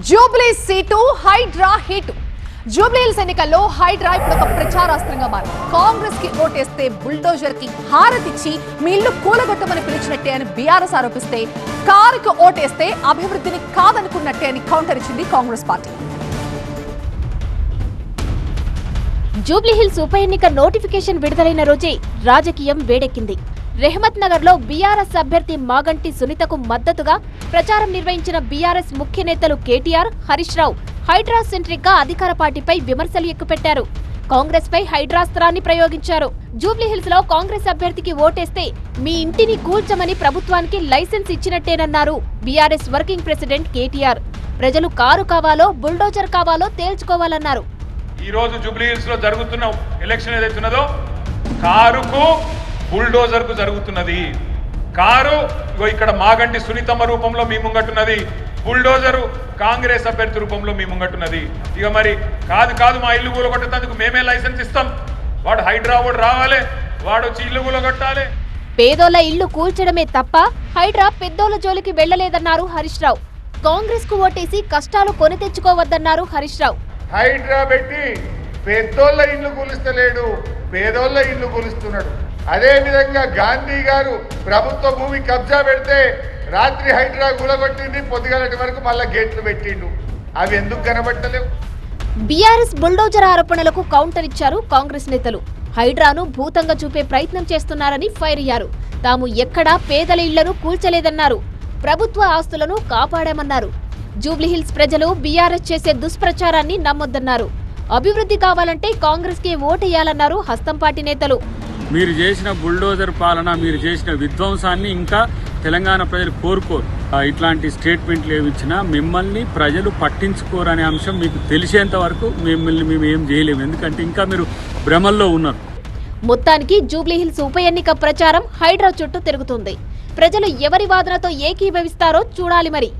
Jubilee seat Hydraa hit. Jubilee Hills ఎన్నికల్లో హైడ్రా ఇప్పుడు ఒక ప్రచారాస్త్రంగా మారింది. కాంగ్రెస్ కి ఓటేస్తే బుల్డోజర్ కి హారతిచ్చి మీ ఇల్లు కూలగొట్టమని పిలిచినట్టే అని బీఆర్ఎస్ ఆరోపిస్తే, కారుకి ఓటేస్తే అభివృద్ధిని కాదనుకున్నట్టే అని కౌంటర్ ఇచ్చింది కాంగ్రెస్ పార్టీ. జూబ్లీహిల్స్ ఉప ఎన్నిక నోటిఫికేషన్ విడుదలైన రోజే రాజకీయం వేడెక్కింది. రెహమత్ నగర్ లో బీఆర్ఎస్ అభ్యర్థి మాగంటి సునీతకు మద్దతుగా ప్రచారం నిర్వహించిన బీఆర్ఎస్ ముఖ్య నేతలు కేటీఆర్, హరీష్ రావు హైడ్రా సెంట్రిక్ గా అధికార పార్టీపై విమర్శలు ఎక్కుపెట్టారు. కాంగ్రెస్ పై హైడ్రాస్త్రాన్ని ప్రయోగించారు. జూబ్లీహిల్స్ లో కాంగ్రెస్ అభ్యర్థికి ఓటేస్తే మీ ఇంటిని కూల్చమని ప్రభుత్వానికి లైసెన్స్ ఇచ్చినట్టేనన్నారు బీఆర్ఎస్ వర్కింగ్ ప్రెసిడెంట్ కేటీఆర్. ప్రజలు కారు కావాలో బుల్డోజర్ కావాలో తేల్చుకోవాలన్నారు. ఈ రోజు జూబ్లీహిల్స్ లో జరుగుతున్న ఎలక్షన్ ఏదైతున్నదో కారుకు బుల్డోజర్ కు జరుగుతున్నది. కారు ఇక్కడ మాగంటి సునీతమ్మ రూపంలో మీ ముంగట్టున్నది, బుల్డోజరు కాంగ్రెస్ అభ్యర్థి రూపంలో మీ ముంగట్టున్నది. ఇక మరి కాదు మా ఇల్లు కూలగొట్టేందుకు మేమే లైసెన్స్ ఇస్తాం, వాడు హైడ్రా వాడు రావాలి, వాడు వచ్చి ఇల్లు కూలగొట్టాలి. పేదోళ్ల ఇల్లు కూల్చడమే తప్ప హైడ్రా పెద్దోళ్ల జోలికి వెళ్లలేదన్నారు హరీష్ రావు. కాంగ్రెస్ కు ఓటేసి కష్టాలు కొని తెచ్చుకోవద్దన్నారు హరీష్ రావు. హైడ్రా పెట్టి పెద్దోళ్ళ ఇల్లు కూలుస్తలేడు, పేదోళ్ళ ఇల్లు కూలుస్తున్నాడు. అదే విధంగా గాంధీ గారు ప్రభుత్వ భూమి కబ్జా పెడితే రాత్రి హైడ్రా కూలగొట్టింది, పొద్దుగలటి వరకు మళ్ళా గేట్లు పెట్టిండు. అవి ఎందుకు కనబట్టలేవు? బీఆర్ఎస్ బుల్డోజర్ ఆరోపణలకు కౌంటర్ ఇచ్చారు కాంగ్రెస్ నేతలు. హైడ్రాను భూతంగా చూపే ప్రయత్నం చేస్తున్నారని ఫైర్ అయ్యారు. తాము ఎక్కడా పేదల ఇళ్లను కూల్చలేదన్నారు. ప్రభుత్వ ఆస్తులను కాపాడామన్నారు. జూబ్లీహిల్స్ ప్రజలు బీఆర్ఎస్ చేసే దుష్ప్రచారాన్ని నమ్మొద్దన్నారు. అభివృద్ధి కావాలంటే కాంగ్రెస్ కే ఓటేయాలన్నారు హస్తం పార్టీ నేతలు. మీరు చేసిన బుల్డోజర్ పాలన, మీరు చేసిన విధ్వంసాన్ని ఇంకా తెలంగాణ ప్రజలు కోరుకోరు. ఇట్లాంటి స్టేట్మెంట్లు ఏమిచ్చినా మిమ్మల్ని ప్రజలు పట్టించుకోరనే అంశం మీకు తెలిసేంత వరకు మిమ్మల్ని మేము ఏం చేయలేము, ఎందుకంటే ఇంకా మీరు భ్రమల్లో ఉన్నారు. మొత్తానికి జూబ్లీహిల్స్ ఉప ఎన్నిక ప్రచారం హైడ్రా చుట్టూ తిరుగుతుంది. ప్రజలు ఎవరి వాదనతో ఏకీభవిస్తారో చూడాలి మరి.